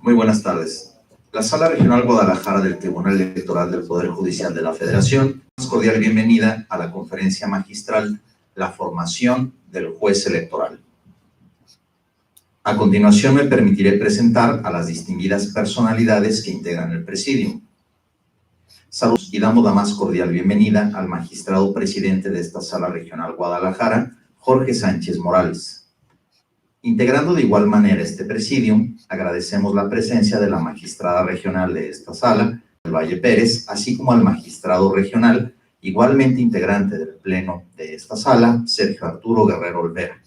Muy buenas tardes. La Sala Regional Guadalajara del Tribunal Electoral del Poder Judicial de la Federación, más cordial bienvenida a la conferencia magistral La formación del juez electoral. A continuación me permitiré presentar a las distinguidas personalidades que integran el Presidium. Saludos y damos la más cordial bienvenida al magistrado presidente de esta Sala Regional Guadalajara, Jorge Sánchez Morales. Integrando de igual manera este Presidium, agradecemos la presencia de la magistrada regional de esta sala, del Valle Pérez, así como al magistrado regional, igualmente integrante del Pleno de esta sala, Sergio Arturo Guerrero Olvera.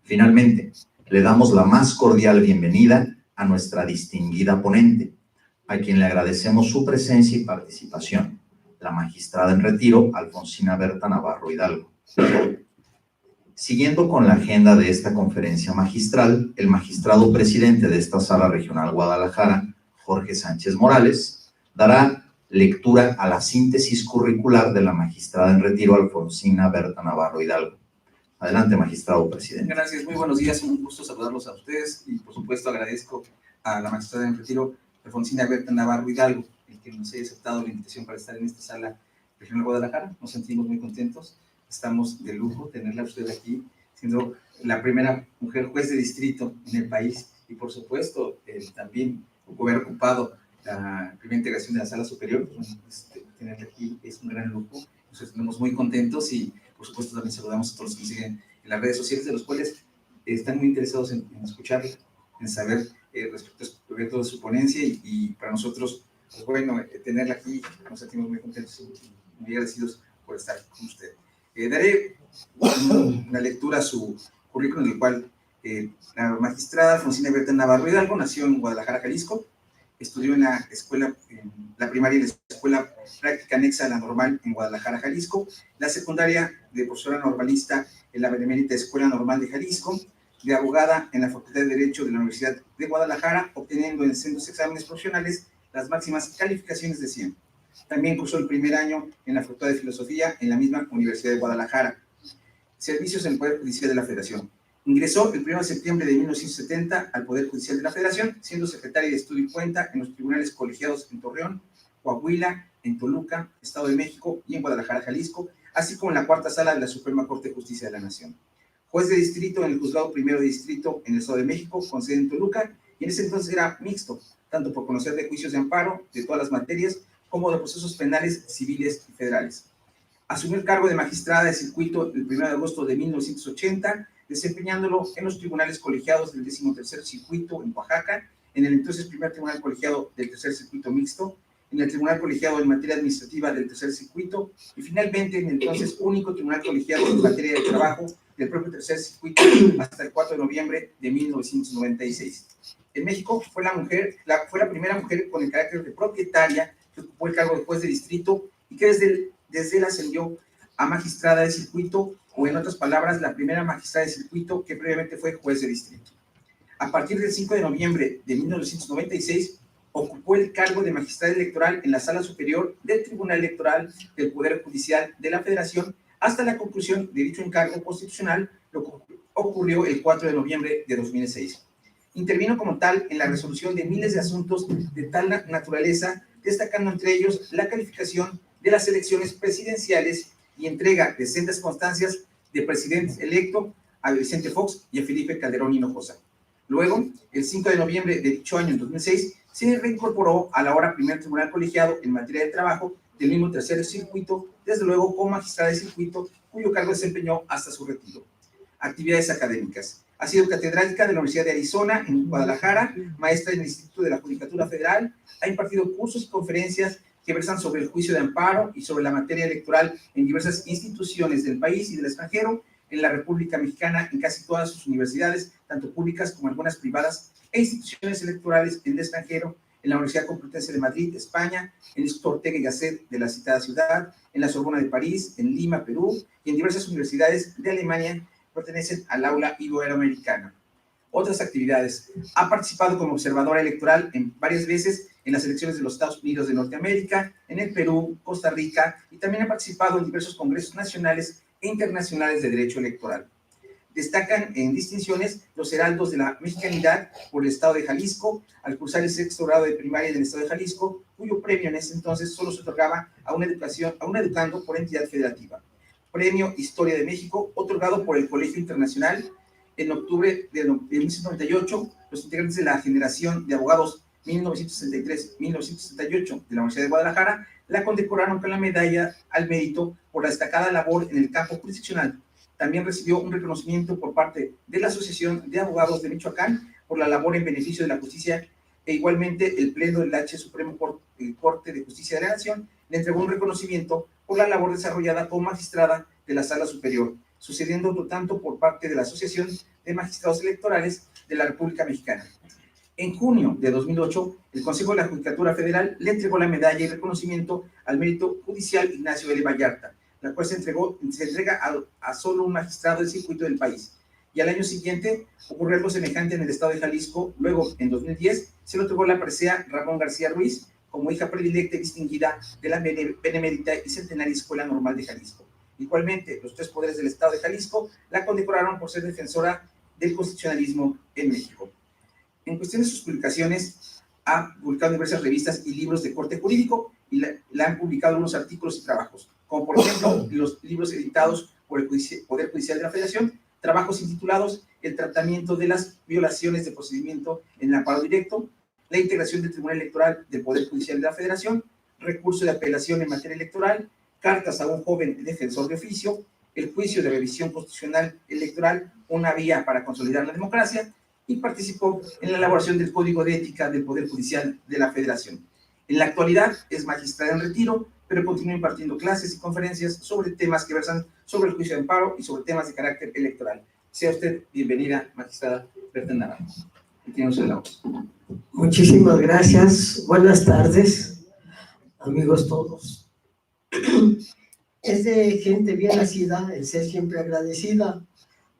Finalmente, le damos la más cordial bienvenida a nuestra distinguida ponente, a quien le agradecemos su presencia y participación, la magistrada en retiro, Alfonsina Berta Navarro Hidalgo. Siguiendo con la agenda de esta conferencia magistral, el magistrado presidente de esta Sala Regional Guadalajara, Jorge Sánchez Morales, dará lectura a la síntesis curricular de la magistrada en retiro, Alfonsina Berta Navarro Hidalgo. Adelante, magistrado presidente. Gracias, muy buenos días, un gusto saludarlos a ustedes y por supuesto agradezco a la magistrada en retiro, Alfonsina Berta Navarro Hidalgo, el que nos haya aceptado la invitación para estar en esta Sala Regional Guadalajara. Nos sentimos muy contentos. Estamos de lujo tenerla usted aquí, siendo la primera mujer juez de distrito en el país y, por supuesto, también haber ocupado la primera integración de la sala superior. Tenerla aquí es un gran lujo. Nos sentimos muy contentos y, por supuesto, también saludamos a todos los que nos siguen en las redes sociales, de los cuales están muy interesados en escucharla, en saber respecto de su ponencia y para nosotros, pues bueno, tenerla aquí, nos sentimos muy contentos y muy agradecidos por estar con usted. Daré una lectura a su currículum, en el cual la magistrada Alfonsina Berta Navarro Hidalgo nació en Guadalajara, Jalisco. Estudió en la escuela, la primaria y la escuela práctica anexa a la normal en Guadalajara, Jalisco. La secundaria de profesora normalista en la Benemérita Escuela Normal de Jalisco. De abogada en la Facultad de Derecho de la Universidad de Guadalajara, obteniendo en sendos exámenes profesionales las máximas calificaciones de 100. También cursó el primer año en la Facultad de Filosofía en la misma Universidad de Guadalajara. Servicios en el Poder Judicial de la Federación. Ingresó el 1 de septiembre de 1970 al Poder Judicial de la Federación, siendo secretaria de Estudio y Cuenta en los tribunales colegiados en Torreón, Coahuila, en Toluca, Estado de México y en Guadalajara, Jalisco, así como en la cuarta sala de la Suprema Corte de Justicia de la Nación. Juez de distrito en el Juzgado Primero de Distrito en el Estado de México, con sede en Toluca, y en ese entonces era mixto, tanto por conocer de juicios de amparo de todas las materias, como de procesos penales, civiles y federales. Asumió el cargo de magistrada de circuito el 1 de agosto de 1980, desempeñándolo en los tribunales colegiados del 13º Circuito en Oaxaca, en el entonces primer tribunal colegiado del tercer circuito mixto, en el tribunal colegiado en materia administrativa del tercer circuito y finalmente en el entonces único tribunal colegiado en materia de trabajo del propio tercer circuito hasta el 4 de noviembre de 1996. En México fue la primera mujer con el carácter de propietaria que ocupó el cargo de juez de distrito y que desde él ascendió a magistrada de circuito, o en otras palabras, la primera magistrada de circuito que previamente fue juez de distrito. A partir del 5 de noviembre de 1996, ocupó el cargo de magistrada electoral en la Sala Superior del Tribunal Electoral del Poder Judicial de la Federación hasta la conclusión de dicho encargo constitucional, lo que ocurrió el 4 de noviembre de 2006. Intervino como tal en la resolución de miles de asuntos de tal naturaleza, destacando entre ellos la calificación de las elecciones presidenciales y entrega de sendas constancias de presidente electo a Vicente Fox y a Felipe Calderón Hinojosa. Luego, el 5 de noviembre de dicho año, en 2006, se reincorporó a la ahora primer tribunal colegiado en materia de trabajo del mismo tercer circuito, desde luego como magistrada de circuito, cuyo cargo desempeñó hasta su retiro. Actividades académicas. Ha sido catedrática de la Universidad de Arizona en Guadalajara, maestra en el Instituto de la Judicatura Federal, ha impartido cursos y conferencias que versan sobre el juicio de amparo y sobre la materia electoral en diversas instituciones del país y del extranjero, en la República Mexicana, en casi todas sus universidades, tanto públicas como algunas privadas, e instituciones electorales en el extranjero, en la Universidad Complutense de Madrid, España, en el Instituto Ortega y Gasset de la citada ciudad, en la Sorbona de París, en Lima, Perú, y en diversas universidades de Alemania pertenecen al aula iberoamericana. Otras actividades. Ha participado como observadora electoral varias veces en las elecciones de los Estados Unidos de Norteamérica, en el Perú, Costa Rica, y también ha participado en diversos congresos nacionales e internacionales de derecho electoral. Destacan en distinciones los heraldos de la mexicanidad por el estado de Jalisco, al cursar el 6º grado de primaria en el estado de Jalisco, cuyo premio en ese entonces solo se otorgaba a un educando por entidad federativa. Premio Historia de México, otorgado por el Colegio Internacional en octubre de 1998. Los integrantes de la generación de abogados 1963-1968 de la Universidad de Guadalajara la condecoraron con la medalla al mérito por la destacada labor en el campo jurisdiccional. También recibió un reconocimiento por parte de la Asociación de Abogados de Michoacán por la labor en beneficio de la justicia, e igualmente el Pleno del H. Supremo Corte de Justicia de la Nación le entregó un reconocimiento por la labor desarrollada como magistrada de la Sala Superior, sucediendo tanto por parte de la Asociación de Magistrados Electorales de la República Mexicana. En junio de 2008, el Consejo de la Judicatura Federal le entregó la medalla y reconocimiento al mérito judicial Ignacio L. Vallarta, la cual se entrega a solo un magistrado del circuito del país. Y al año siguiente ocurrió algo semejante en el estado de Jalisco. Luego, en 2010, se le otorgó la presea Ramón García Ruiz como hija predilecta y distinguida de la Benemérita y Centenaria Escuela Normal de Jalisco. Igualmente, los 3 poderes del estado de Jalisco la condecoraron por ser defensora del constitucionalismo en México. En cuestión de sus publicaciones, ha publicado en diversas revistas y libros de corte jurídico y la han publicado algunos artículos y trabajos, como por ejemplo los libros editados por el Poder Judicial de la Federación, trabajos intitulados El tratamiento de las violaciones de procedimiento en el amparo directo, la integración del Tribunal Electoral del Poder Judicial de la Federación, recurso de apelación en materia electoral, cartas a un joven defensor de oficio, el juicio de revisión constitucional electoral, una vía para consolidar la democracia, y participó en la elaboración del Código de Ética del Poder Judicial de la Federación. En la actualidad es magistrada en retiro, pero continúa impartiendo clases y conferencias sobre temas que versan sobre el juicio de amparo y sobre temas de carácter electoral. Sea usted bienvenida, magistrada Berta Navarro. Tiene usted la voz. Muchísimas gracias. Buenas tardes, amigos todos. Es de gente bien nacida el ser siempre agradecida,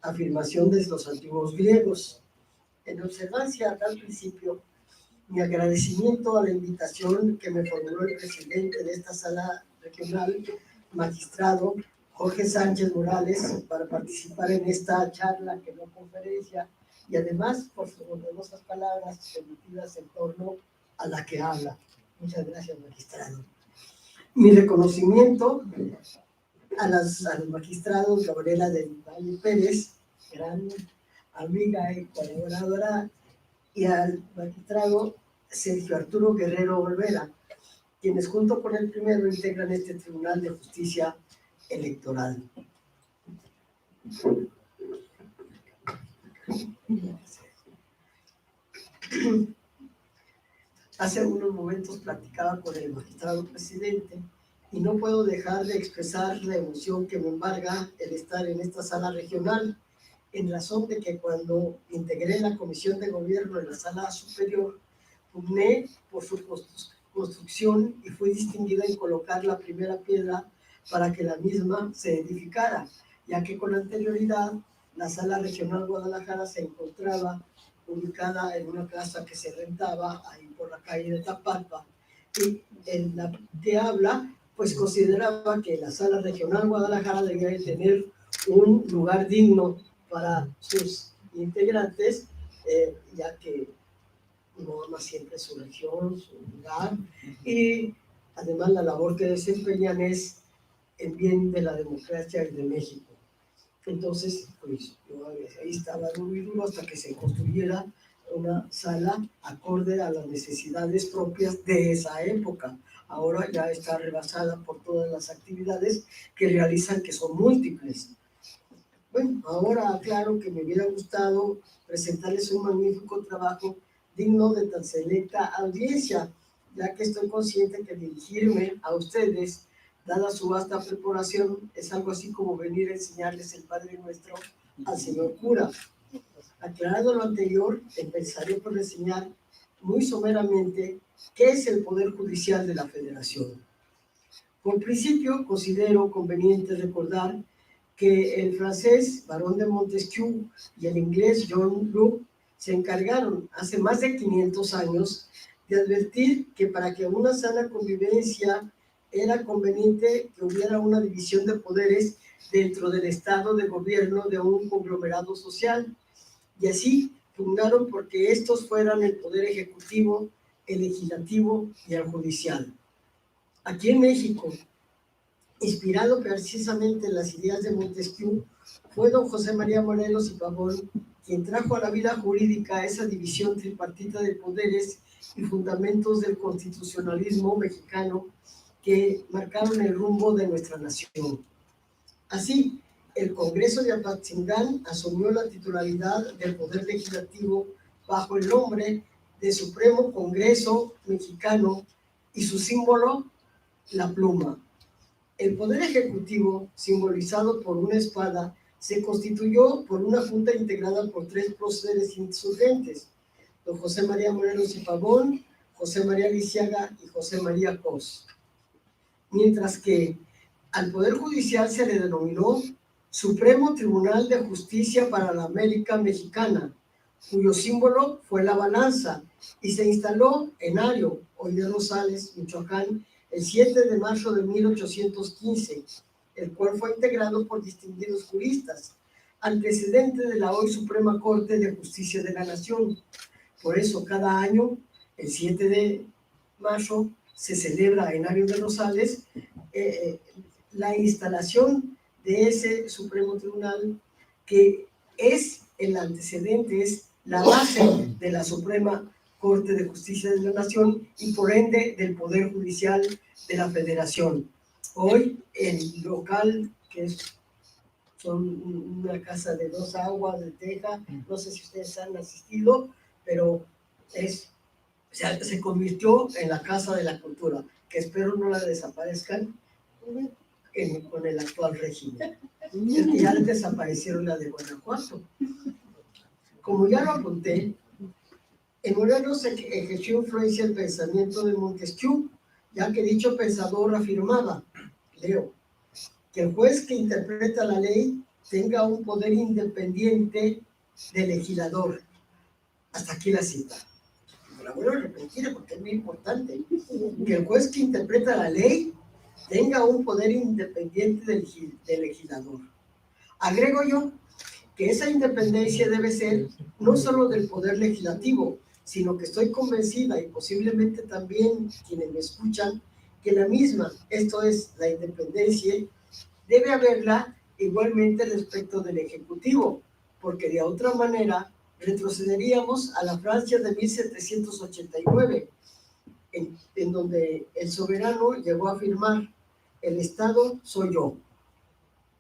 afirmación de los antiguos griegos. En observancia al principio, mi agradecimiento a la invitación que me formuló el presidente de esta sala regional, magistrado Jorge Sánchez Morales, para participar en esta charla, que no conferencia, y además por sus bondadosas palabras permitidas en torno a la que habla. Muchas gracias, magistrado. Mi reconocimiento a los magistrados Gabriela del Valle Pérez, gran amiga y colaboradora, y al magistrado Sergio Arturo Guerrero Olvera, quienes junto con el primero integran este Tribunal de Justicia Electoral. Hace unos momentos platicaba con el magistrado presidente y no puedo dejar de expresar la emoción que me embarga el estar en esta sala regional, en razón de que cuando integré la Comisión de Gobierno en la Sala Superior, pugné por su construcción y fui distinguida en colocar la primera piedra para que la misma se edificara, ya que con anterioridad la Sala Regional Guadalajara se encontraba ubicada en una casa que se rentaba ahí por la calle de Tapalpa, y en la que habla, pues consideraba que la Sala Regional Guadalajara debía de tener un lugar digno para sus integrantes, ya que no ama siempre su región, su lugar, y además la labor que desempeñan es en bien de la democracia y de México. Entonces, pues yo ahí estaba duro y duro hasta que se construyera una sala acorde a las necesidades propias de esa época. Ahora ya está rebasada por todas las actividades que realizan, que son múltiples. Bueno, ahora aclaro que me hubiera gustado presentarles un magnífico trabajo digno de tan selecta audiencia, ya que estoy consciente que dirigirme a ustedes, dada su vasta preparación, es algo así como venir a enseñarles el Padre Nuestro al señor cura. Aclarado lo anterior, empezaré por enseñar muy someramente qué es el Poder Judicial de la Federación. Por principio, considero conveniente recordar que el francés Barón de Montesquieu y el inglés John Locke se encargaron hace más de 500 años de advertir que para que una sana convivencia era conveniente que hubiera una división de poderes dentro del estado de gobierno de un conglomerado social, y así pugnaron porque estos fueran el poder ejecutivo, el legislativo y el judicial. Aquí en México, inspirado precisamente en las ideas de Montesquieu, fue don José María Morelos y Pavón quien trajo a la vida jurídica esa división tripartita de poderes y fundamentos del constitucionalismo mexicano que marcaron el rumbo de nuestra nación. Así, el Congreso de Apatzingán asumió la titularidad del Poder Legislativo bajo el nombre de Supremo Congreso Mexicano y su símbolo, la pluma. El Poder Ejecutivo, simbolizado por una espada, se constituyó por una junta integrada por 3 próceres insurgentes, don José María Morelos y Pavón, José María Lisiaga y José María Cos. Mientras que al Poder Judicial se le denominó Supremo Tribunal de Justicia para la América Mexicana, cuyo símbolo fue la balanza, y se instaló en Ario, hoy de Rosales, Michoacán, el 7 de marzo de 1815, el cual fue integrado por distinguidos juristas, antecedente de la hoy Suprema Corte de Justicia de la Nación. Por eso, cada año, el 7 de marzo, se celebra en Ario de Rosales la instalación de ese Supremo Tribunal, que es el antecedente, es la base de la Suprema Corte de Justicia de la Nación y por ende del Poder Judicial de la Federación. Hoy el local, que son una casa de 2 aguas de teja, no sé si ustedes han asistido, pero se convirtió en la Casa de la Cultura, que espero no la desaparezcan con el actual régimen. Ya desaparecieron la de Guanajuato. Como ya lo apunté, en Morelos se ejerció influencia el pensamiento de Montesquieu, ya que dicho pensador afirmaba, leo, que el juez que interpreta la ley tenga un poder independiente del legislador. Hasta aquí la cita. La vuelvo a repetir porque es muy importante. Que el juez que interpreta la ley tenga un poder independiente del legislador. Agrego yo que esa independencia debe ser no solo del poder legislativo, sino que estoy convencida, y posiblemente también quienes me escuchan, que la misma, esto es, la independencia, debe haberla igualmente respecto del Ejecutivo, porque de otra manera retrocederíamos a la Francia de 1789, en donde el soberano llegó a afirmar, el Estado soy yo.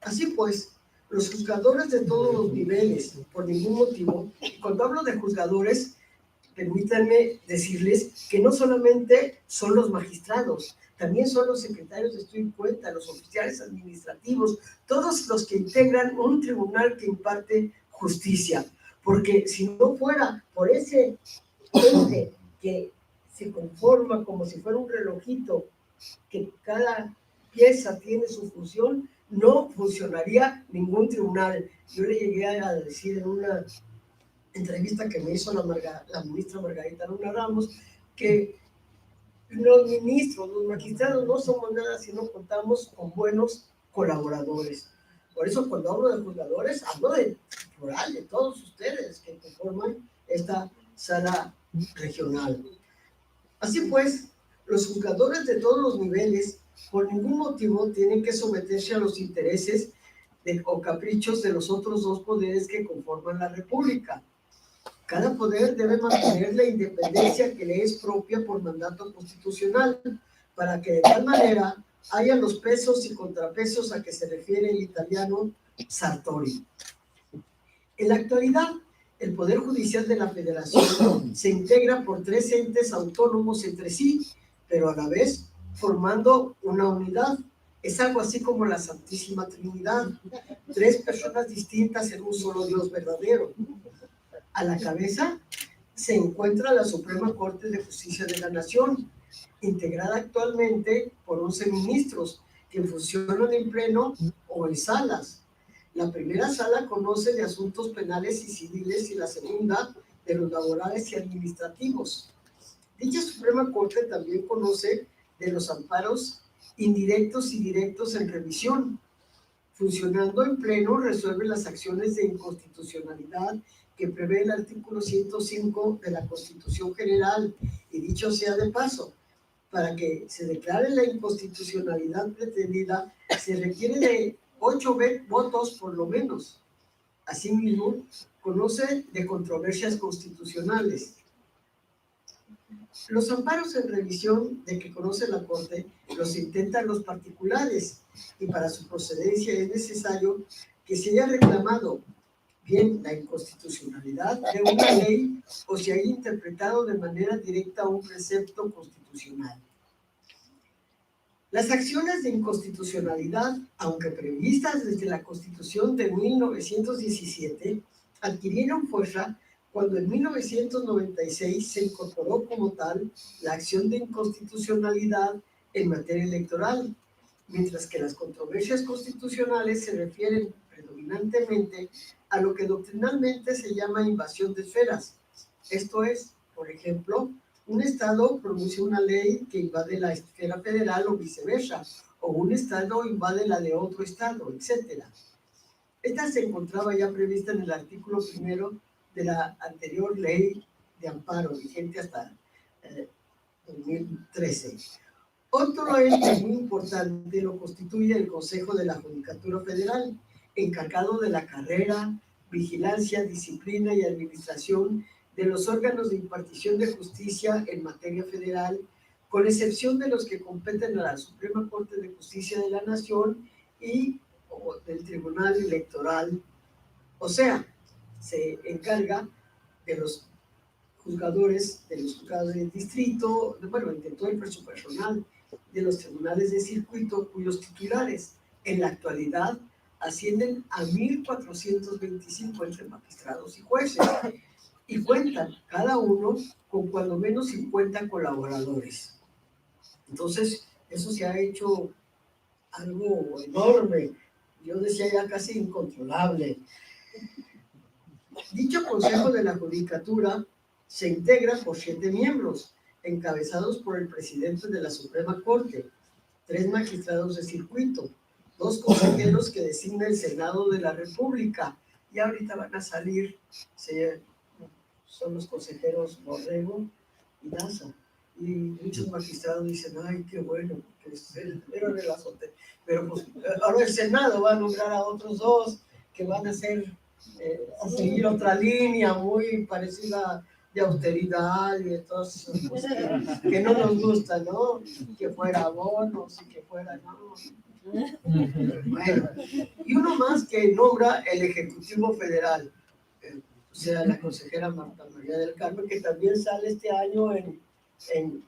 Así pues, los juzgadores de todos los niveles, por ningún motivo, y cuando hablo de juzgadores, permítanme decirles que no solamente son los magistrados, también son los secretarios de estudio y cuenta, los oficiales administrativos, todos los que integran un tribunal que imparte justicia. Porque si no fuera por ese ente que se conforma como si fuera un relojito, que cada pieza tiene su función, no funcionaría ningún tribunal. Yo le llegué a decir en una entrevista que me hizo la ministra Margarita Luna Ramos, que los ministros, los magistrados no somos nada si no contamos con buenos colaboradores. Por eso cuando hablo de juzgadores, hablo de plural, de todos ustedes que conforman esta sala regional. Así pues, los juzgadores de todos los niveles por ningún motivo tienen que someterse a los intereses o caprichos de los otros 2 poderes que conforman la República. Cada poder debe mantener la independencia que le es propia por mandato constitucional, para que de tal manera haya los pesos y contrapesos a que se refiere el italiano Sartori. En la actualidad, el Poder Judicial de la Federación se integra por 3 entes autónomos entre sí, pero a la vez formando una unidad. Es algo así como la Santísima Trinidad, 3 personas distintas en un solo Dios verdadero. A la cabeza se encuentra la Suprema Corte de Justicia de la Nación, integrada actualmente por 11 ministros que funcionan en pleno o en salas. La primera sala conoce de asuntos penales y civiles y la segunda de los laborales y administrativos. Dicha Suprema Corte también conoce de los amparos indirectos y directos en revisión. Funcionando en pleno, resuelve las acciones de inconstitucionalidad que prevé el artículo 105 de la Constitución General. Y dicho sea de paso, para que se declare la inconstitucionalidad pretendida, se requiere de 8 votos por lo menos. Asimismo, conoce de controversias constitucionales. Los amparos en revisión de que conoce la Corte los intentan los particulares y para su procedencia es necesario que se haya reclamado bien la inconstitucionalidad de una ley o se haya interpretado de manera directa un precepto constitucional. Las acciones de inconstitucionalidad, aunque previstas desde la Constitución de 1917, adquirieron fuerza cuando en 1996 se incorporó como tal la acción de inconstitucionalidad en materia electoral, mientras que las controversias constitucionales se refieren predominantemente a lo que doctrinalmente se llama invasión de esferas. Esto es, por ejemplo, un Estado pronuncia una ley que invade la esfera federal o viceversa, o un Estado invade la de otro Estado, etc. Esta se encontraba ya prevista en el artículo 1 de la anterior ley de amparo, vigente hasta 2013. Otro ente muy importante lo constituye el Consejo de la Judicatura Federal, encargado de la carrera, vigilancia, disciplina y administración de los órganos de impartición de justicia en materia federal, con excepción de los que competen a la Suprema Corte de Justicia de la Nación y del Tribunal Electoral. O sea, se encarga de los juzgadores, de los juzgados del distrito, bueno, de todo el personal de los tribunales de circuito, cuyos titulares en la actualidad ascienden a 1.425 entre magistrados y jueces, y cuentan cada uno con cuando menos 50 colaboradores. Entonces, eso se ha hecho algo enorme, yo decía ya casi incontrolable. Dicho Consejo de la Judicatura se integra por 7 miembros, encabezados por el presidente de la Suprema Corte, 3 magistrados de circuito, 2 consejeros que designa el Senado de la República, y ahorita van a salir, son los consejeros Borrego y Daza, y muchos magistrados dicen, ay, qué bueno, porque es el primero de la azote. Pero pues ahora el Senado va a nombrar a otros 2 que van a seguir otra línea muy parecida de austeridad y de todas esas cosas que no nos gustan, ¿no? Que fuera bonos y que fuera, no. Bueno, y uno más que nombra el Ejecutivo Federal, o sea, la consejera Marta María del Carmen, que también sale este año en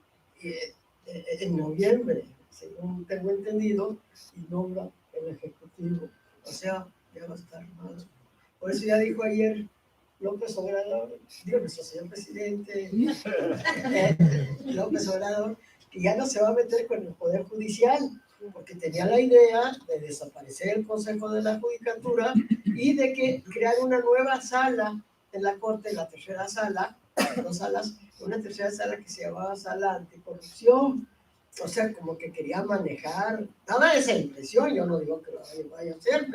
noviembre, según tengo entendido, y nombra el Ejecutivo. O sea, ya va a estar más. Por eso ya dijo ayer López Obrador, digo, nuestro señor presidente, López Obrador, que ya no se va a meter con el Poder Judicial, porque tenía la idea de desaparecer el Consejo de la Judicatura y de que crear una nueva sala en la Corte, la tercera sala, 2 salas, una tercera sala que se llamaba Sala Anticorrupción. O sea, como que quería manejar, daba esa impresión, yo no digo que lo vaya a hacer,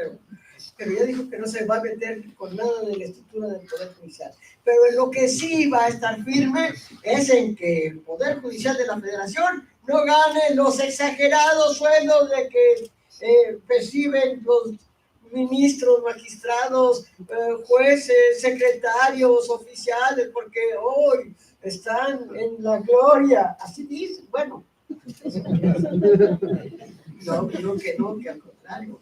pero ya dijo que no se va a meter con nada de la estructura del Poder Judicial. Pero en lo que sí va a estar firme es en que el Poder Judicial de la Federación no gane los exagerados sueldos de que perciben los ministros, magistrados, jueces, secretarios, oficiales, porque hoy están en la gloria. Así dicen, bueno. No, creo que no, que al contrario.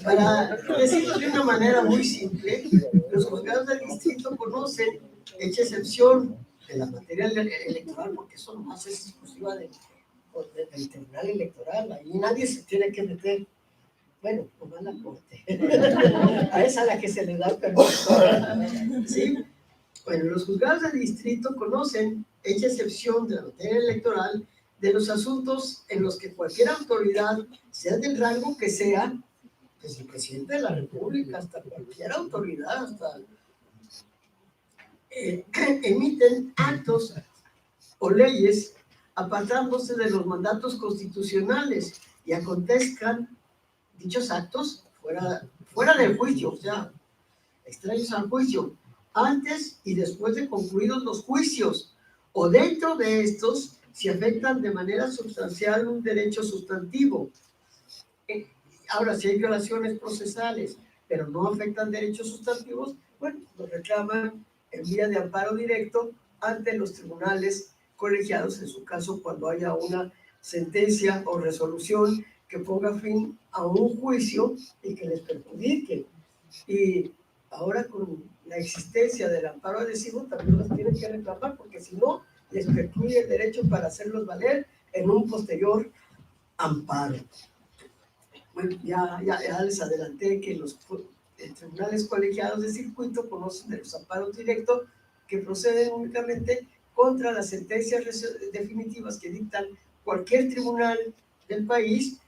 Para decirlo de una manera muy simple, los juzgados del distrito conocen, hecha excepción de la materia electoral, porque eso nomás es exclusiva del Tribunal Electoral, ahí nadie se tiene que meter. Bueno, como a la Corte. A esa a la que se le da el permiso. ¿Sí? Bueno, los juzgados del distrito conocen, hecha excepción de la materia electoral, de los asuntos en los que cualquier autoridad, sea del rango que sea, desde el presidente de la República hasta cualquier autoridad, hasta emiten actos o leyes apartándose de los mandatos constitucionales y acontezcan dichos actos fuera del juicio, o sea, extraños al juicio, antes y después de concluidos los juicios, o dentro de estos, si afectan de manera sustancial un derecho sustantivo. Ahora, si hay violaciones procesales, pero no afectan derechos sustantivos, bueno, lo reclaman en vía de amparo directo ante los tribunales colegiados, en su caso, cuando haya una sentencia o resolución que ponga fin a un juicio y que les perjudique. Y ahora con la existencia del amparo adhesivo también los tienen que reclamar, porque si no, les precluye el derecho para hacerlos valer en un posterior amparo. Bueno, ya les adelanté que los tribunales colegiados de circuito conocen de los amparos directos que proceden únicamente contra las sentencias definitivas que dictan cualquier tribunal del país,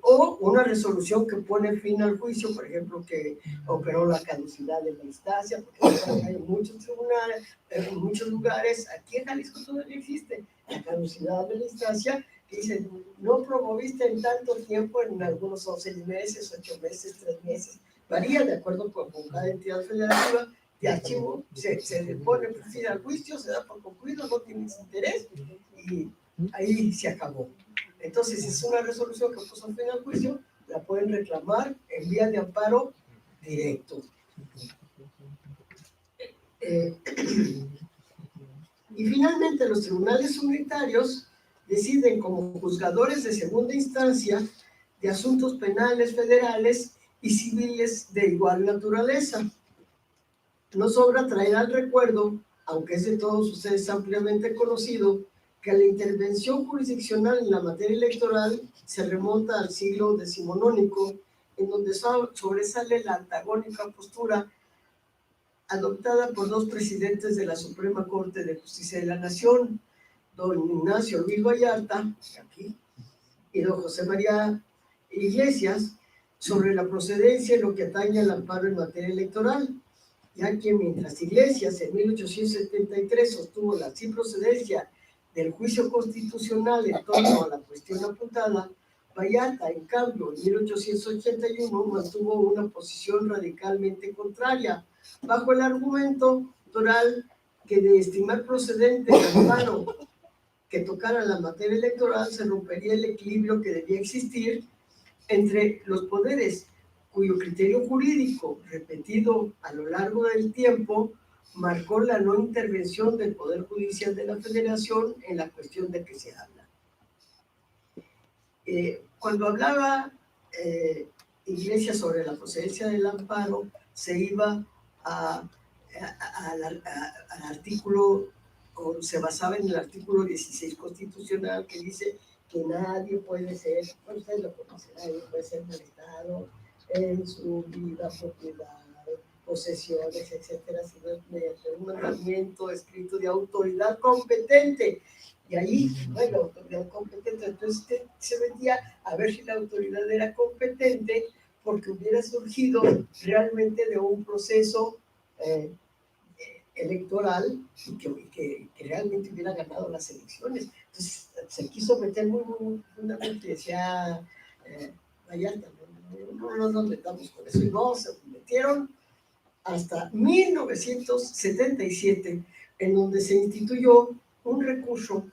o una resolución que pone fin al juicio, por ejemplo, que operó la caducidad de la instancia, porque hay muchos tribunales, en muchos lugares, aquí en Jalisco todavía existe la caducidad de la instancia, que dicen, no promoviste en tanto tiempo, en algunos son 6 meses, 8 meses, 3 meses, varía de acuerdo con cada entidad federativa, de archivo, se le pone fin al juicio, se da por concluido, no tienes interés, y ahí se acabó. Entonces, si es una resolución que puso fin al juicio, la pueden reclamar en vía de amparo directo. Y finalmente, los tribunales unitarios deciden como juzgadores de segunda instancia de asuntos penales federales y civiles de igual naturaleza. No sobra traer al recuerdo, aunque es de todos ustedes ampliamente conocido, que la intervención jurisdiccional en la materia electoral se remonta al siglo decimonónico, en donde sobresale la antagónica postura adoptada por 2 presidentes de la Suprema Corte de Justicia de la Nación, don Ignacio Luis Vallarta, aquí, y don José María Iglesias, sobre la procedencia en lo que atañe al amparo en materia electoral, ya que mientras Iglesias en 1873 sostuvo la sin procedencia del juicio constitucional en torno a la cuestión apuntada, Vallarta, en cambio, en 1881 mantuvo una posición radicalmente contraria, bajo el argumento doctoral que de estimar procedente el amparo que tocara la materia electoral se rompería el equilibrio que debía existir entre los poderes, cuyo criterio jurídico, repetido a lo largo del tiempo, marcó la no intervención del Poder Judicial de la Federación en la cuestión de que se habla. Cuando hablaba Iglesias sobre la procedencia del amparo, se iba al artículo, o se basaba en el artículo 16 constitucional, que dice que nadie puede ser, bueno, ustedes lo conocen, nadie puede ser molestado en su vida, propiedad, posesiones, etcétera, sino mediante un mandamiento escrito de autoridad competente. Y ahí, bueno, autoridad competente, entonces se vendía a ver si la autoridad era competente, porque hubiera surgido realmente de un proceso electoral y que realmente hubiera ganado las elecciones. Entonces se quiso meter muy profundamente, decía Vallarta, no nos metamos con eso, y no, se metieron hasta 1977, en donde se instituyó un recurso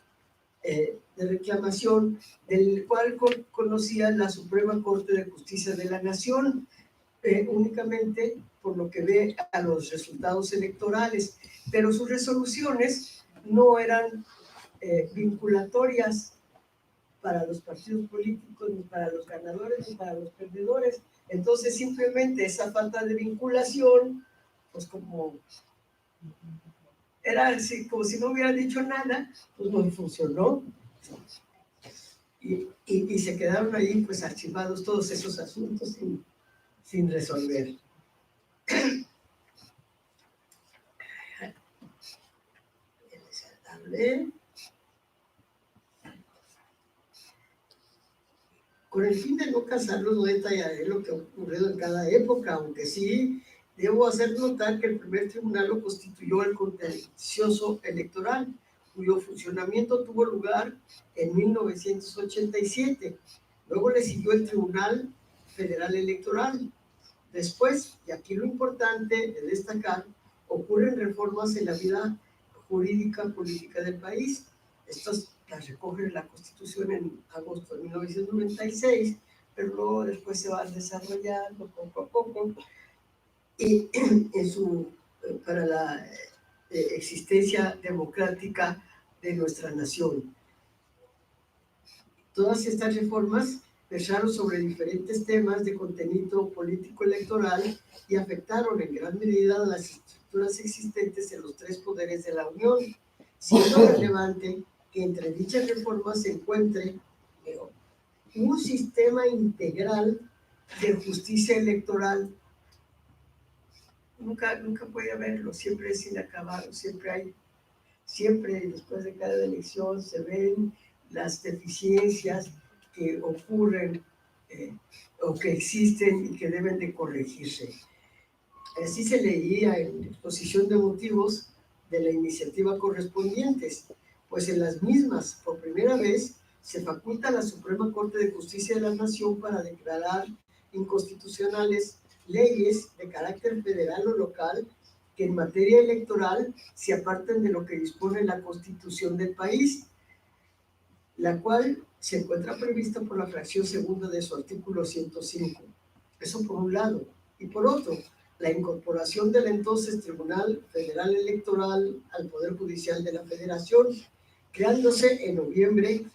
de reclamación, del cual conocía la Suprema Corte de Justicia de la Nación, únicamente por lo que ve a los resultados electorales, pero sus resoluciones no eran vinculatorias para los partidos políticos, ni para los ganadores, ni para los perdedores. Entonces, simplemente esa falta de vinculación, pues como era así, como si no hubiera dicho nada, pues no funcionó. Y se quedaron ahí, pues, archivados todos esos asuntos sin resolver. Con el fin de no cansarlos, no detallaré lo que ha ocurrido en cada época, aunque sí debo hacer notar que el primer tribunal lo constituyó el Contencioso Electoral, cuyo funcionamiento tuvo lugar en 1987. Luego le siguió el Tribunal Federal Electoral. Después, y aquí lo importante de destacar, ocurren reformas en la vida jurídica política del país. Estas las recoge la Constitución en agosto de 1996, pero luego después se van desarrollando poco a poco y para la existencia democrática de nuestra nación. Todas estas reformas versaron sobre diferentes temas de contenido político electoral y afectaron en gran medida a las estructuras existentes en los tres poderes de la Unión, siendo relevante que entre dichas reformas se encuentre un sistema integral de justicia electoral. Nunca puede haberlo, siempre es inacabado, siempre después de cada elección se ven las deficiencias que ocurren o que existen y que deben de corregirse. Así se leía en la exposición de motivos de la iniciativa correspondientes, pues en las mismas, por primera vez, se faculta a la Suprema Corte de Justicia de la Nación para declarar inconstitucionales leyes de carácter federal o local que en materia electoral se aparten de lo que dispone la Constitución del país, la cual se encuentra prevista por la fracción segunda de su artículo 105. Eso por un lado. Y por otro, la incorporación del entonces Tribunal Federal Electoral al Poder Judicial de la Federación, creándose en noviembre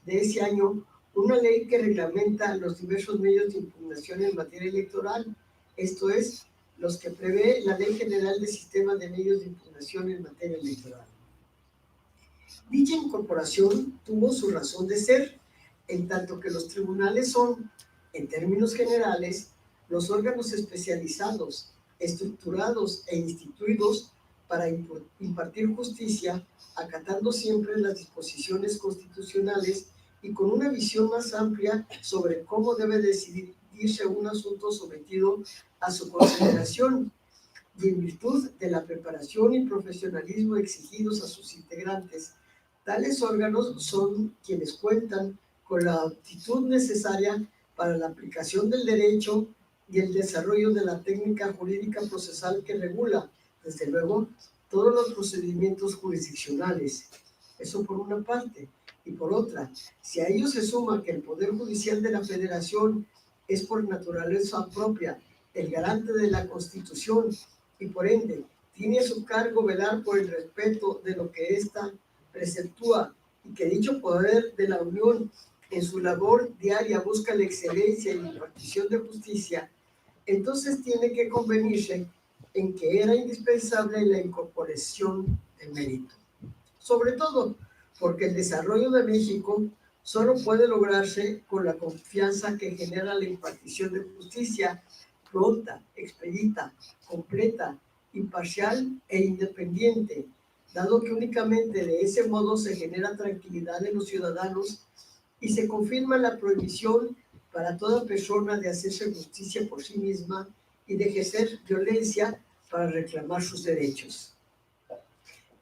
de ese año una ley que reglamenta los diversos medios de impugnación en materia electoral, esto es, los que prevé la Ley General de Sistema de Medios de Impugnación en materia electoral. Dicha incorporación tuvo su razón de ser, en tanto que los tribunales son, en términos generales, los órganos especializados, estructurados e instituidos para impartir justicia, acatando siempre las disposiciones constitucionales y con una visión más amplia sobre cómo debe decidirse un asunto sometido a su consideración, y en virtud de la preparación y profesionalismo exigidos a sus integrantes. Tales órganos son quienes cuentan con la aptitud necesaria para la aplicación del derecho y el desarrollo de la técnica jurídica procesal que regula, desde luego, todos los procedimientos jurisdiccionales. Eso por una parte. Y por otra, si a ello se suma que el Poder Judicial de la Federación es por naturaleza propia el garante de la Constitución y por ende tiene a su cargo velar por el respeto de lo que ésta preceptúa y que dicho poder de la Unión en su labor diaria busca la excelencia y la impartición de justicia, entonces tiene que convenirse en que era indispensable la incorporación de mérito. Sobre todo porque el desarrollo de México solo puede lograrse con la confianza que genera la impartición de justicia pronta, expedita, completa, imparcial e independiente, dado que únicamente de ese modo se genera tranquilidad en los ciudadanos y se confirma la prohibición para toda persona de hacerse justicia por sí misma y de ejercer violencia para reclamar sus derechos.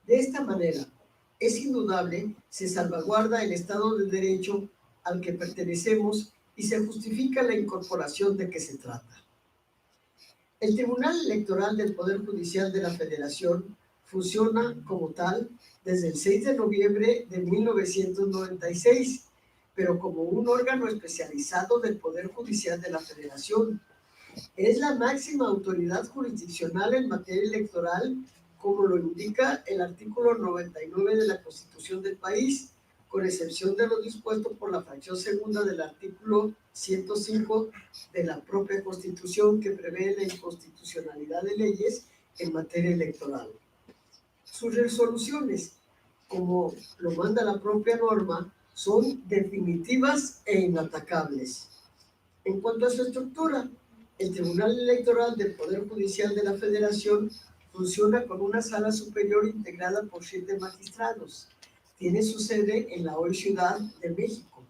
De esta manera, es indudable, se salvaguarda el Estado de Derecho al que pertenecemos y se justifica la incorporación de que se trata. El Tribunal Electoral del Poder Judicial de la Federación funciona como tal desde el 6 de noviembre de 1996, pero como un órgano especializado del Poder Judicial de la Federación. Es la máxima autoridad jurisdiccional en materia electoral, como lo indica el artículo 99 de la Constitución del país, con excepción de lo dispuesto por la fracción segunda del artículo 105 de la propia Constitución, que prevé la inconstitucionalidad de leyes en materia electoral. Sus resoluciones, como lo manda la propia norma, son definitivas e inatacables. En cuanto a su estructura, el Tribunal Electoral del Poder Judicial de la Federación funciona con una sala superior integrada por 7 magistrados. Tiene su sede en la hoy Ciudad de México.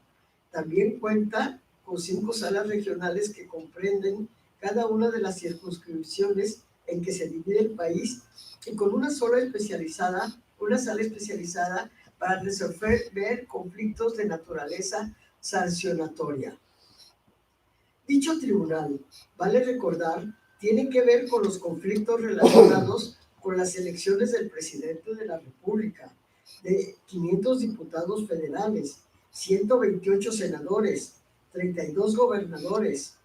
También cuenta con 5 salas regionales que comprenden cada una de las circunscripciones en que se divide el país y con una sala especializada para resolver conflictos de naturaleza sancionatoria. Dicho tribunal, vale recordar, tiene que ver con los conflictos relacionados con las elecciones del presidente de la República, de 500 diputados federales, 128 senadores, 32 gobernadores,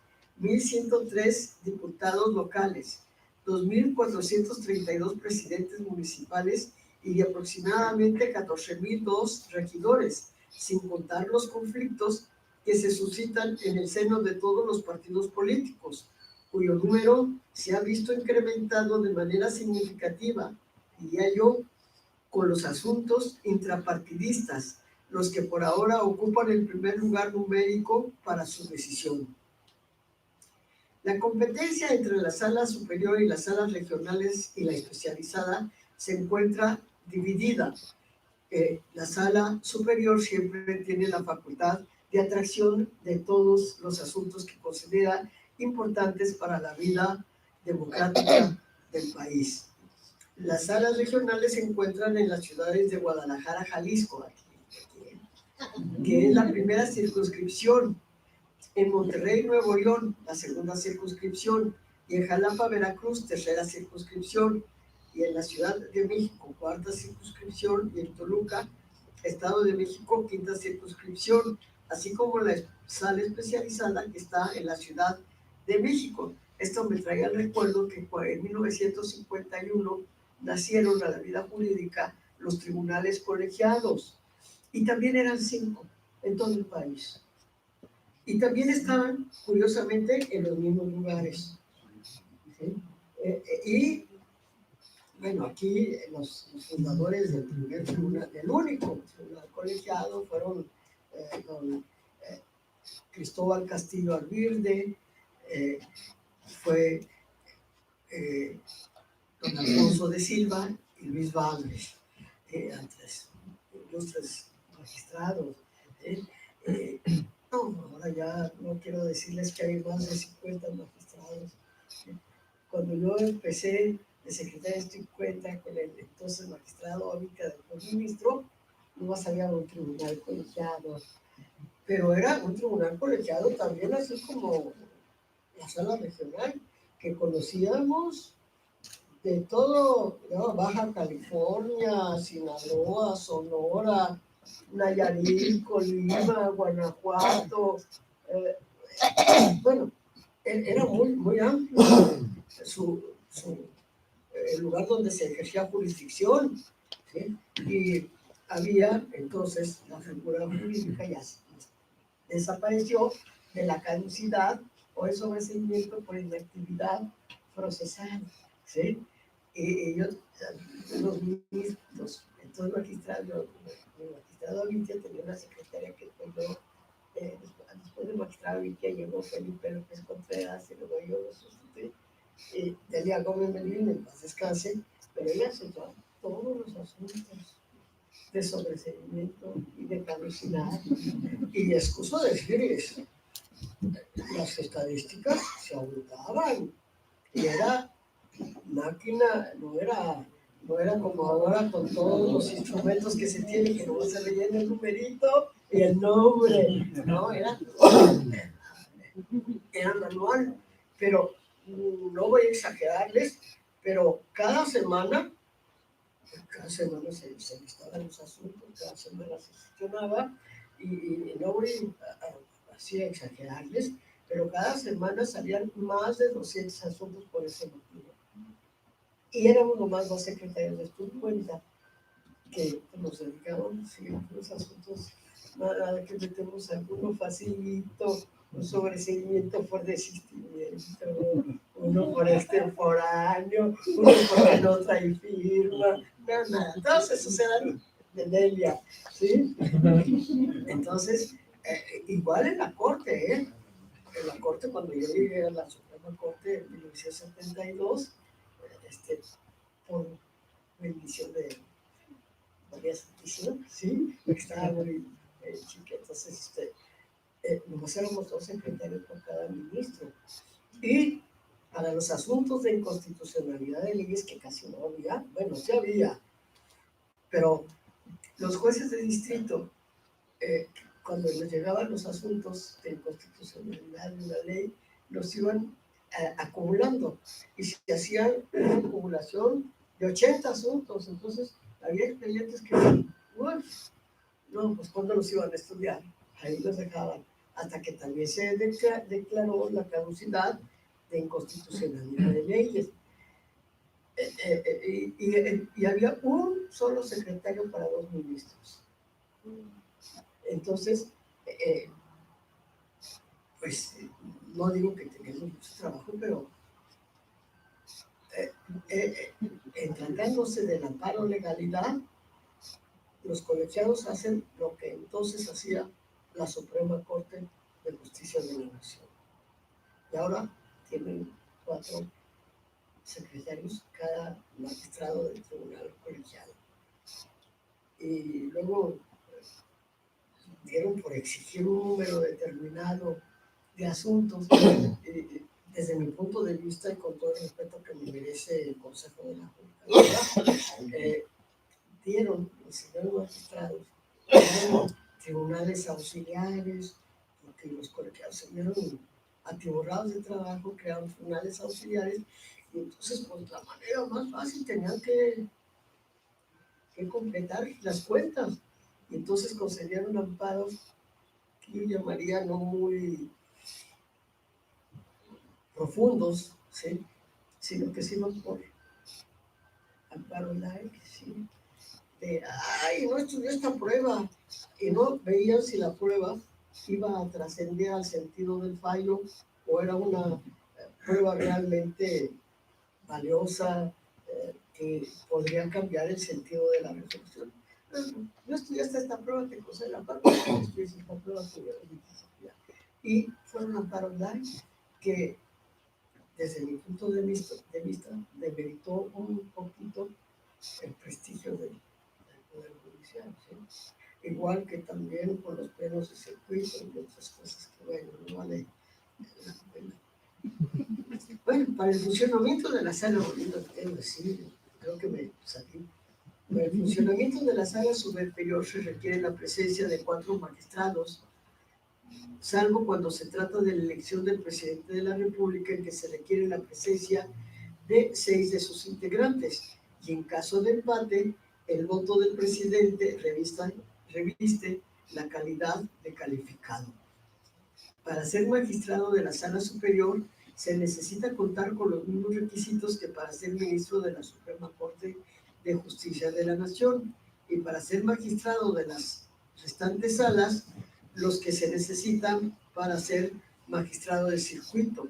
1.103 diputados locales, 2.432 presidentes municipales y de aproximadamente 14.002 regidores, sin contar los conflictos que se suscitan en el seno de todos los partidos políticos, cuyo número se ha visto incrementado de manera significativa, diría yo, con los asuntos intrapartidistas, los que por ahora ocupan el primer lugar numérico para su decisión. La competencia entre la sala superior y las salas regionales y la especializada se encuentra dividida. La sala superior siempre tiene la facultad de atracción de todos los asuntos que considera importantes para la vida democrática del país. Las salas regionales se encuentran en las ciudades de Guadalajara, Jalisco, que es la primera circunscripción, en Monterrey, Nuevo León, la segunda circunscripción, y en Jalapa, Veracruz, tercera circunscripción, y en la Ciudad de México, cuarta circunscripción, y en Toluca, Estado de México, quinta circunscripción, así como la sala especializada que está en la Ciudad de México. Esto me trae al recuerdo que en 1951 nacieron a la vida jurídica los tribunales colegiados, y también eran 5 en todo el país. Y también estaban, curiosamente, en los mismos lugares. ¿Sí? Y, bueno, aquí los fundadores del primer tribunal, del único tribunal colegiado, fueron don Cristóbal Castillo Arvirde, fue don Alfonso de Silva y Luis Valdés, antes ilustres magistrados. No, ahora ya no quiero decirles que hay más de 50 magistrados. Cuando yo empecé de secretaria de 50 con el entonces magistrado Ávila del ministro, no más había un tribunal colegiado, pero era un tribunal colegiado también así como la sala regional, que conocíamos de todo, ¿no? Baja California, Sinaloa, Sonora, Nayarit, Colima, Guanajuato. Bueno, era muy amplio el lugar donde se ejercía jurisdicción, ¿sí? Y había entonces la figura jurídica ya desapareció de la caducidad o el sobreseimiento por inactividad procesal, ¿sí? Y ellos, los ministros, entonces el magistrado Vintia tenía una secretaria que después del magistrado Vintia llegó Felipe López Contreras y luego yo lo sustituí, Delia Gómez Melín, en paz descanse, pero ella se llevaba todos los asuntos de sobreseimiento y de caducidad. Y excuso decirles, las estadísticas se abundaban y era máquina, no era como ahora con todos los instrumentos que se tienen, que no se rellena el numerito y el nombre, no, era manual, pero no voy a exagerarles, pero cada semana se listaban los asuntos, cada semana se gestionaba, y no voy así a exagerarles, pero cada semana salían más de 200 asuntos por ese motivo. Y éramos nomás 2 secretarios de cuenta que nos dedicábamos a los asuntos, nada que metemos alguno facilito, un sobreseimiento por desistimiento, uno por extemporáneo, uno porque no trae firma, nada, todos esos eran de Delia, ¿sí? Entonces, igual en la corte, en la corte, cuando yo llegué a la Suprema Corte en 1972, por bendición de María Santísima, ¿sí? Porque estaba muy chica, entonces nomás éramos 2 secretarios por cada ministro. Y para los asuntos de inconstitucionalidad de leyes, que casi no había, bueno, sí había, pero los jueces de distrito, cuando les llegaban los asuntos de inconstitucionalidad de la ley, los iban acumulando y se hacía una acumulación de 80 asuntos. Entonces había expedientes que, bueno, no, pues cuando los iban a estudiar, ahí los dejaban, hasta que también se declaró la caducidad de inconstitucionalidad de leyes. Y había un solo secretario para 2 ministros. Entonces, pues no digo que teníamos mucho trabajo, pero en tratándose del amparo legalidad, los colegiados hacen lo que entonces hacía la Suprema Corte de Justicia de la Nación. Y ahora tienen 4 secretarios cada magistrado del tribunal colegiado. Y luego dieron por exigir un número determinado de asuntos. Desde mi punto de vista y con todo el respeto que me merece el Consejo de la Judicatura, dieron los señores magistrados tribunales auxiliares, porque los colegiados se vieron atiborrados de trabajo, crearon tribunales auxiliares, y entonces, pues, la manera más fácil tenían que completar las cuentas. Y entonces concedieron amparos que yo llamaría no muy profundos, ¿sí? Sino que sino por amparo light, ¿sí? De, ay, no estudié esta prueba, y no veían si la prueba iba a trascender al sentido del fallo o era una prueba realmente valiosa, que podría cambiar el sentido de la resolución. No estudiaste esta prueba, te concede la prueba, no estudiaste esta prueba, y fueron amparos light que, desde mi punto de vista, demeritó un poquito el prestigio del Poder Judicial, ¿sí? Igual que también con los plenos de circuito y otras cosas que, bueno, no vale la pena. Bueno, para el funcionamiento de la sala, volviendo a decir, creo que me salí. Para el funcionamiento de la sala superior se requiere la presencia de 4 magistrados, salvo cuando se trata de la elección del presidente de la República, en que se requiere la presencia de 6 de sus integrantes, y en caso de empate, el voto del presidente reviste la calidad de calificado. Para ser magistrado de la Sala Superior, se necesita contar con los mismos requisitos que para ser ministro de la Suprema Corte de Justicia de la Nación, y para ser magistrado de las restantes salas, los que se necesitan para ser magistrado de circuito.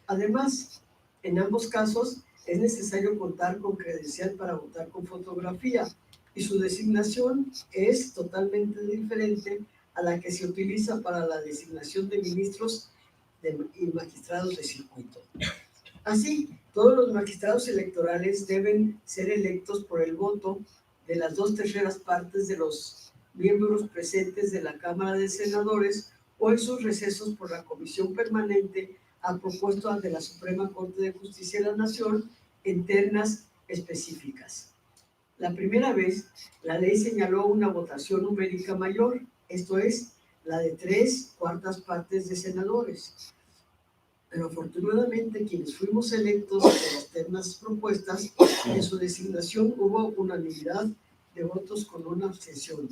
Además, en ambos casos es necesario contar con credencial para votar con fotografía, y su designación es totalmente diferente a la que se utiliza para la designación de ministros y magistrados de circuito. Así, todos los magistrados electorales deben ser electos por el voto de las 2/3 partes de los miembros presentes de la Cámara de Senadores o en sus recesos por la Comisión Permanente a propuesta de la Suprema Corte de Justicia de la Nación en ternas específicas. La primera vez, la ley señaló una votación numérica mayor, esto es, la de 3/4 partes de senadores. Pero afortunadamente, quienes fuimos electos por las ternas propuestas, en su designación hubo unanimidad de votos con una abstención.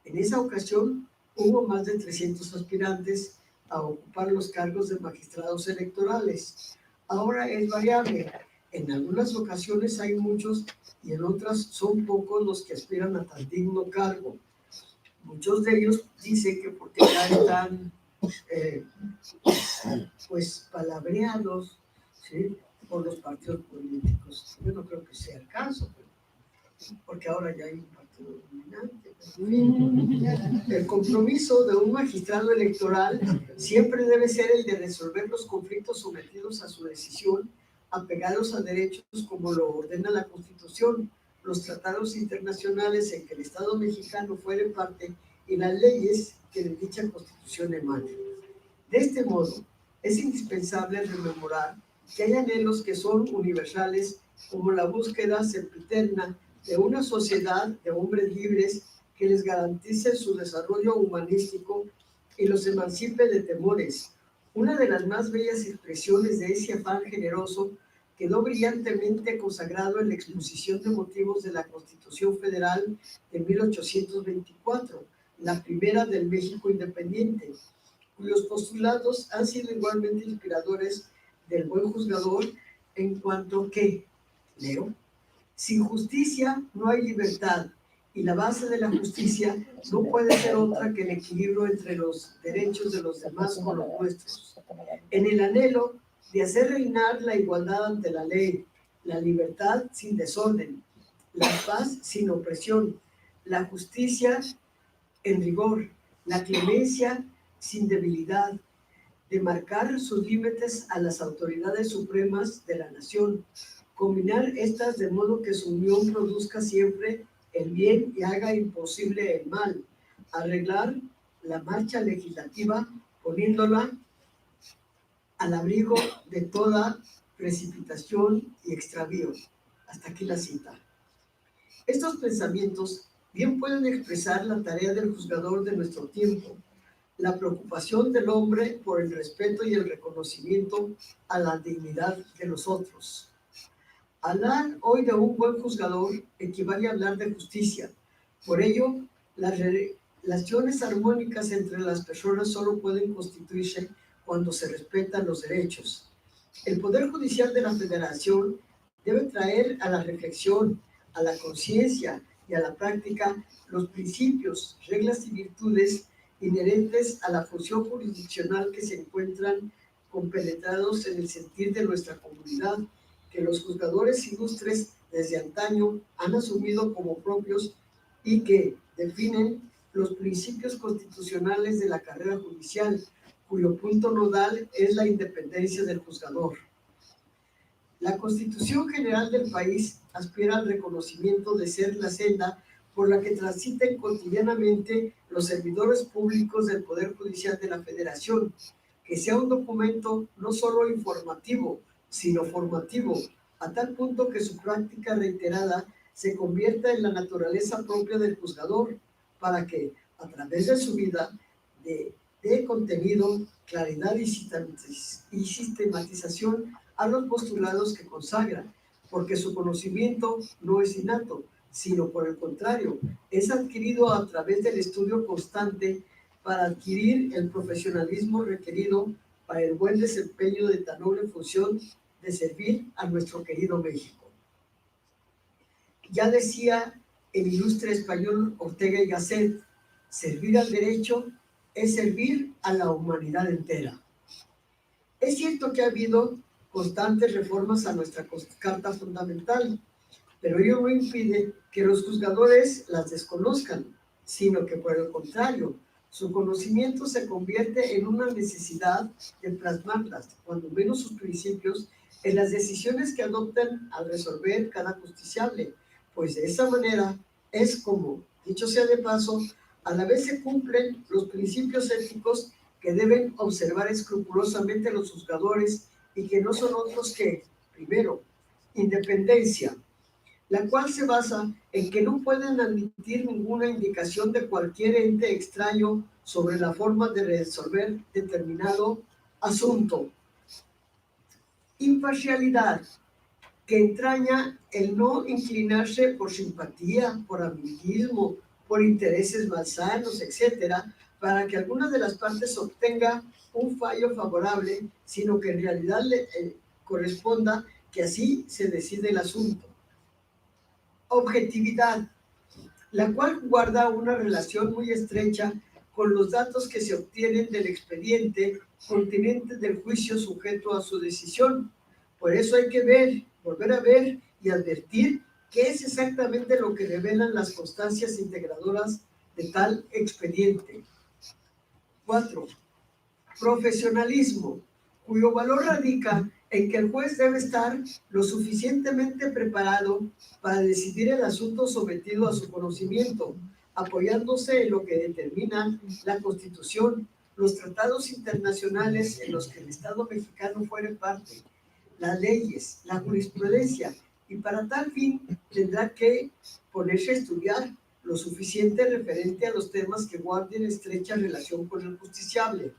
En esa ocasión, hubo más de 300 aspirantes a ocupar los cargos de magistrados electorales. Ahora es variable. En algunas ocasiones hay muchos y en otras son pocos los que aspiran a tan digno cargo. Muchos de ellos dicen que porque ya están pues palabreados, ¿sí?, por los partidos políticos. Yo no creo que sea el caso, porque ahora ya hay un partido dominante. El compromiso de un magistrado electoral siempre debe ser el de resolver los conflictos sometidos a su decisión, apegados a derechos como lo ordena la Constitución, los tratados internacionales en que el Estado mexicano fuere parte y las leyes que de dicha Constitución emanen. De este modo, es indispensable rememorar que hay anhelos que son universales, como la búsqueda sempiterna de una sociedad de hombres libres que les garantice su desarrollo humanístico y los emancipe de temores. Una de las más bellas expresiones de ese afán generoso quedó brillantemente consagrado en la exposición de motivos de la Constitución Federal de 1824, la primera del México independiente, cuyos postulados han sido igualmente inspiradores del buen juzgador en cuanto que, leo, sin justicia no hay libertad, y la base de la justicia no puede ser otra que el equilibrio entre los derechos de los demás con los nuestros. En el anhelo de hacer reinar la igualdad ante la ley, la libertad sin desorden, la paz sin opresión, la justicia en rigor, la clemencia sin debilidad, de marcar sus límites a las autoridades supremas de la nación, combinar estas de modo que su unión produzca siempre el bien y haga imposible el mal, arreglar la marcha legislativa poniéndola al abrigo de toda precipitación y extravío. Hasta aquí la cita. Estos pensamientos bien pueden expresar la tarea del juzgador de nuestro tiempo, la preocupación del hombre por el respeto y el reconocimiento a la dignidad de los otros. Hablar hoy de un buen juzgador equivale a hablar de justicia. Por ello, las relaciones armónicas entre las personas solo pueden constituirse cuando se respetan los derechos. El Poder Judicial de la Federación debe traer a la reflexión, a la conciencia y a la práctica los principios, reglas y virtudes inherentes a la función jurisdiccional que se encuentran compenetrados en el sentir de nuestra comunidad, que los juzgadores ilustres desde antaño han asumido como propios y que definen los principios constitucionales de la carrera judicial, cuyo punto nodal es la independencia del juzgador. La Constitución General del país aspira al reconocimiento de ser la senda por la que transiten cotidianamente los servidores públicos del Poder Judicial de la Federación, que sea un documento no solo informativo, sino formativo, a tal punto que su práctica reiterada se convierta en la naturaleza propia del juzgador, para que, a través de su vida, dé contenido, claridad y sistematización a los postulados que consagra, porque su conocimiento no es innato, sino por el contrario, es adquirido a través del estudio constante para adquirir el profesionalismo requerido para el buen desempeño de tan noble función de servir a nuestro querido México. Ya decía el ilustre español Ortega y Gasset, servir al derecho es servir a la humanidad entera. Es cierto que ha habido constantes reformas a nuestra Carta Fundamental, pero ello no impide que los juzgadores las desconozcan, sino que por el contrario, su conocimiento se convierte en una necesidad de plasmarlas, cuando menos sus principios, en las decisiones que adoptan al resolver cada justiciable, pues de esa manera es como, dicho sea de paso, a la vez se cumplen los principios éticos que deben observar escrupulosamente los juzgadores y que no son otros que, primero, independencia, la cual se basa en que no pueden admitir ninguna indicación de cualquier ente extraño sobre la forma de resolver determinado asunto. Imparcialidad, que entraña el no inclinarse por simpatía, por amiguismo, por intereses malsanos, etcétera, para que alguna de las partes obtenga un fallo favorable, sino que en realidad le corresponda que así se decide el asunto. Objetividad, la cual guarda una relación muy estrecha con los datos que se obtienen del expediente continente del juicio sujeto a su decisión. Por eso hay que ver, volver a ver y advertir qué es exactamente lo que revelan las constancias integradoras de tal expediente. 4. Profesionalismo, cuyo valor radica en que el juez debe estar lo suficientemente preparado para decidir el asunto sometido a su conocimiento, apoyándose en lo que determinan la Constitución, los tratados internacionales en los que el Estado mexicano fuere parte, las leyes, la jurisprudencia, y para tal fin tendrá que ponerse a estudiar lo suficiente referente a los temas que guarden estrecha relación con el justiciable.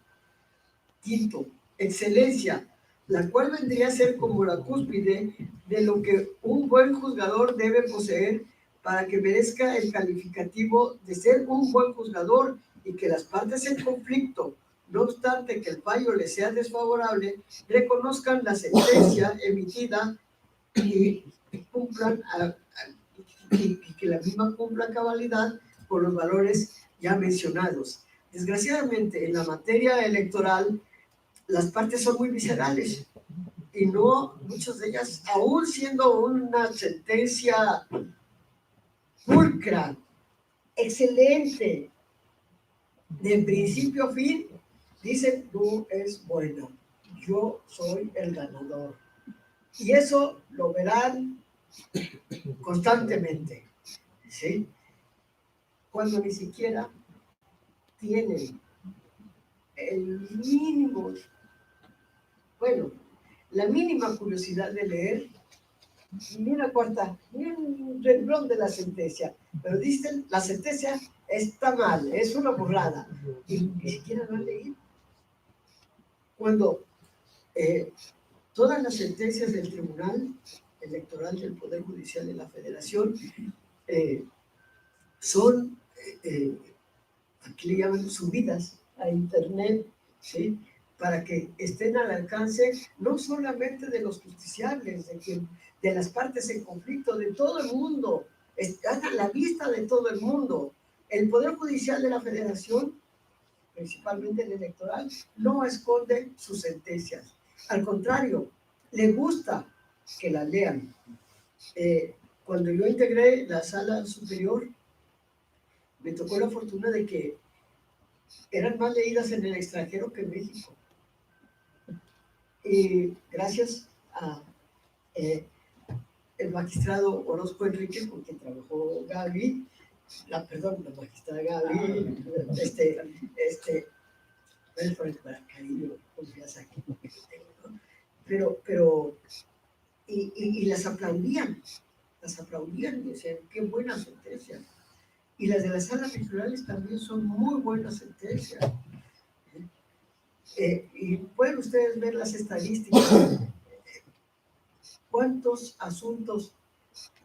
Quinto, excelencia, la cual vendría a ser como la cúspide de lo que un buen juzgador debe poseer para que merezca el calificativo de ser un buen juzgador y que las partes en conflicto, no obstante que el fallo les sea desfavorable, reconozcan la sentencia emitida y cumplan y que la misma cumpla cabalidad con los valores ya mencionados. Desgraciadamente, en la materia electoral, las partes son muy viscerales y no, muchas de ellas, aún siendo una sentencia pulcra, excelente, de principio a fin, dicen, tú es bueno, yo soy el ganador. Y eso lo verán constantemente, ¿sí? Cuando ni siquiera tienen el mínimo, bueno, la mínima curiosidad de leer ni una cuarta, ni un renglón de la sentencia, pero dicen, la sentencia está mal, es una burrada, y ni siquiera lo han leído. Cuando todas las sentencias del Tribunal Electoral del Poder Judicial de la Federación son, aquí le llaman subidas a internet, ¿sí? Para que estén al alcance no solamente de los justiciables, de las partes en conflicto, de todo el mundo, están a la vista de todo el mundo. El Poder Judicial de la Federación, principalmente el electoral, no esconde sus sentencias. Al contrario, le gusta que las lean. Cuando yo integré la sala superior, me tocó la fortuna de que eran más leídas en el extranjero que en México. Y gracias a el magistrado Orozco Enrique, con quien trabajó Gaby, la magistrada Gaby, para cariño, confianza aquí, pero y las aplaudían, y decían, qué buena sentencia. Y las de las salas regionales también son muy buenas sentencias. Y pueden ustedes ver las estadísticas. ¿Cuántos asuntos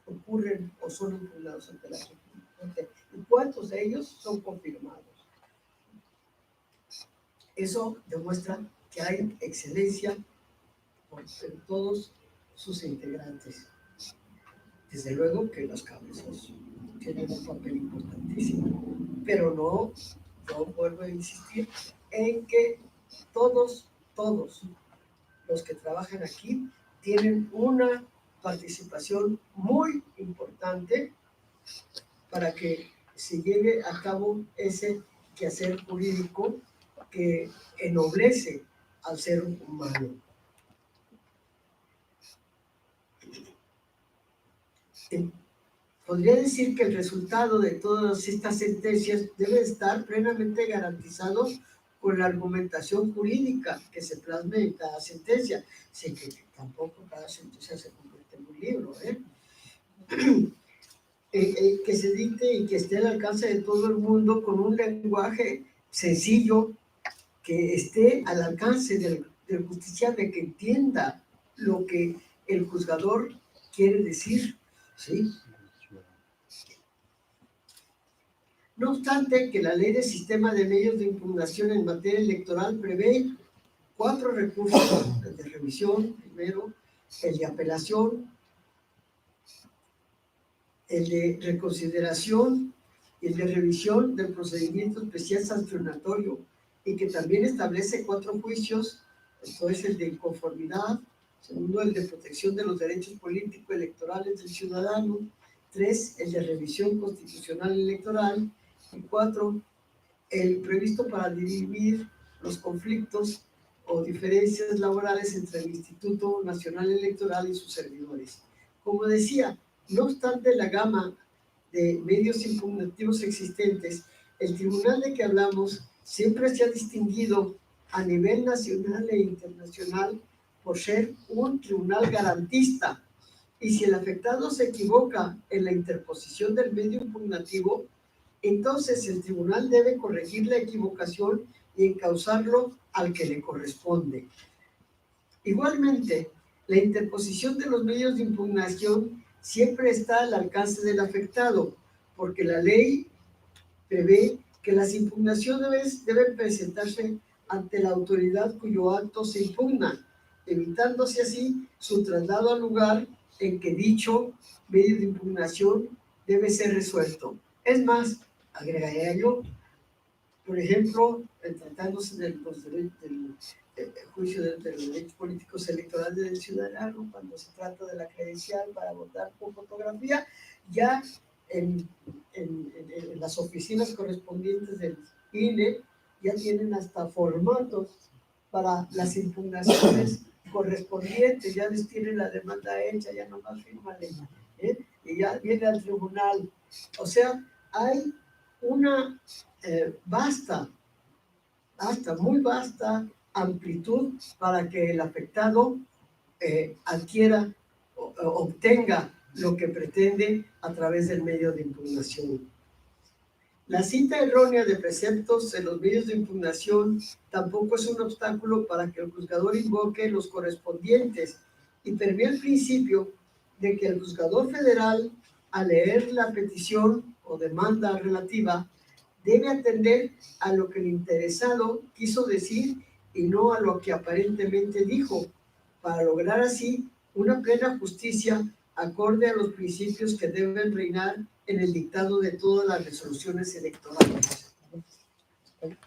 ocurren o son impugnados ante la Suprema Corte? ¿Y cuántos de ellos son confirmados? Eso demuestra que hay excelencia en todos sus integrantes. Desde luego que los cabezas tienen un papel importantísimo, pero no, yo vuelvo a insistir en que todos los que trabajan aquí tienen una participación muy importante para que se lleve a cabo ese quehacer jurídico que ennoblece al ser humano. Podría decir que el resultado de todas estas sentencias debe estar plenamente garantizado con la argumentación jurídica que se plasme en cada sentencia, sin que tampoco cada sentencia se convierte en un libro, que se dicte y que esté al alcance de todo el mundo con un lenguaje sencillo, que esté al alcance del justiciable, que entienda lo que el juzgador quiere decir, ¿sí? No obstante que la Ley de Sistema de Medios de Impugnación en materia electoral prevé 4 recursos: el de revisión, primero, el de apelación, el de reconsideración y el de revisión del procedimiento especial sancionatorio, y que también establece 4 juicios. Esto es el de inconformidad, segundo, el de protección de los derechos políticos electorales del ciudadano, 3, el de revisión constitucional electoral, y 4, el previsto para dirimir los conflictos o diferencias laborales entre el Instituto Nacional Electoral y sus servidores. Como decía, no obstante la gama de medios impugnativos existentes, el tribunal de que hablamos siempre se ha distinguido a nivel nacional e internacional por ser un tribunal garantista. Y si el afectado se equivoca en la interposición del medio impugnativo, entonces el tribunal debe corregir la equivocación y encauzarlo al que le corresponde. Igualmente, la interposición de los medios de impugnación siempre está al alcance del afectado, porque la ley prevé que las impugnaciones deben presentarse ante la autoridad cuyo acto se impugna, evitándose así su traslado al lugar en que dicho medio de impugnación debe ser resuelto. Es más, agregaría yo, por ejemplo, tratándose del juicio de los derechos políticos electorales del ciudadano, cuando se trata de la credencial para votar por fotografía, ya en las oficinas correspondientes del INE ya tienen hasta formatos para las impugnaciones correspondientes, ya les tienen la demanda hecha, ya nomás firman y ya viene al tribunal. O sea, hay una muy vasta amplitud para que el afectado adquiera, obtenga lo que pretende a través del medio de impugnación. La cita errónea de preceptos en los medios de impugnación tampoco es un obstáculo para que el juzgador invoque los correspondientes y permite el principio de que el juzgador federal, al leer la petición o demanda relativa, debe atender a lo que el interesado quiso decir y no a lo que aparentemente dijo, para lograr así una plena justicia acorde a los principios que deben reinar en el dictado de todas las resoluciones electorales.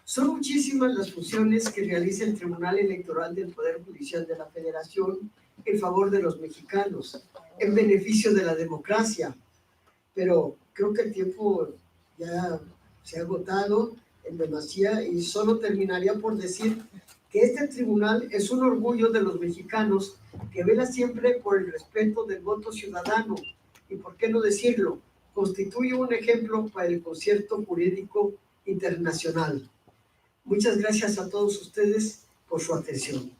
Son muchísimas las funciones que realiza el Tribunal Electoral del Poder Judicial de la Federación en favor de los mexicanos, en beneficio de la democracia, pero creo que el tiempo ya se ha agotado en demasía y solo terminaría por decir que este tribunal es un orgullo de los mexicanos que vela siempre por el respeto del voto ciudadano y, por qué no decirlo, constituye un ejemplo para el concierto jurídico internacional. Muchas gracias a todos ustedes por su atención.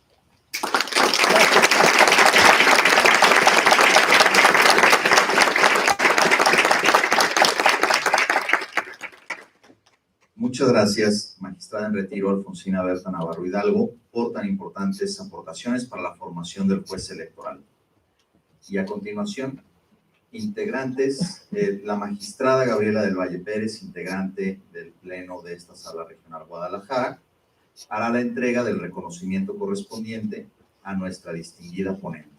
Muchas gracias, magistrada en retiro Alfonsina Berta Navarro Hidalgo, por tan importantes aportaciones para la formación del juez electoral. Y a continuación, integrantes, la magistrada Gabriela del Valle Pérez, integrante del Pleno de esta Sala Regional Guadalajara, hará la entrega del reconocimiento correspondiente a nuestra distinguida ponente.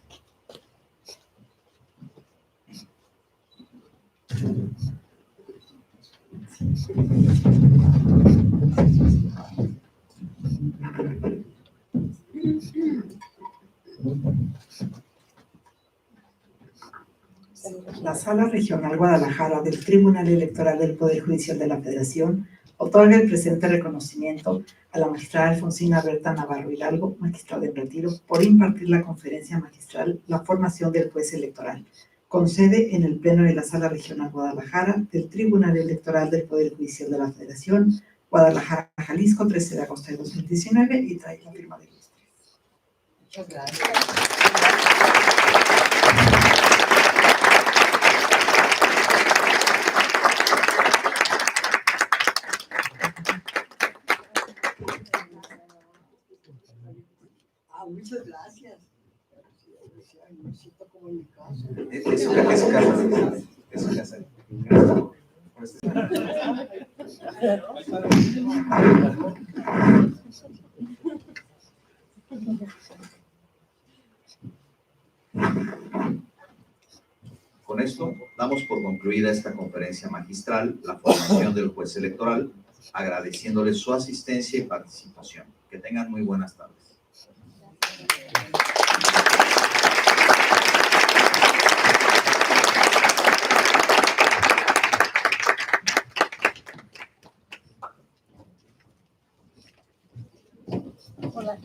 La Sala Regional Guadalajara del Tribunal Electoral del Poder Judicial de la Federación otorga el presente reconocimiento a la magistrada Alfonsina Berta Navarro Hidalgo, magistrada en retiro, por impartir la conferencia magistral La formación del juez electoral, con sede en el Pleno de la Sala Regional Guadalajara del Tribunal Electoral del Poder Judicial de la Federación, Guadalajara, Jalisco, 13 de agosto de 2019, y trae la firma de los tres. Muchas gracias. Muchas gracias. Me siento como en mi casa. Es su casa. Con esto, damos por concluida esta conferencia magistral, la formación del juez electoral, agradeciéndoles su asistencia y participación. Que tengan muy buenas tardes. Hola.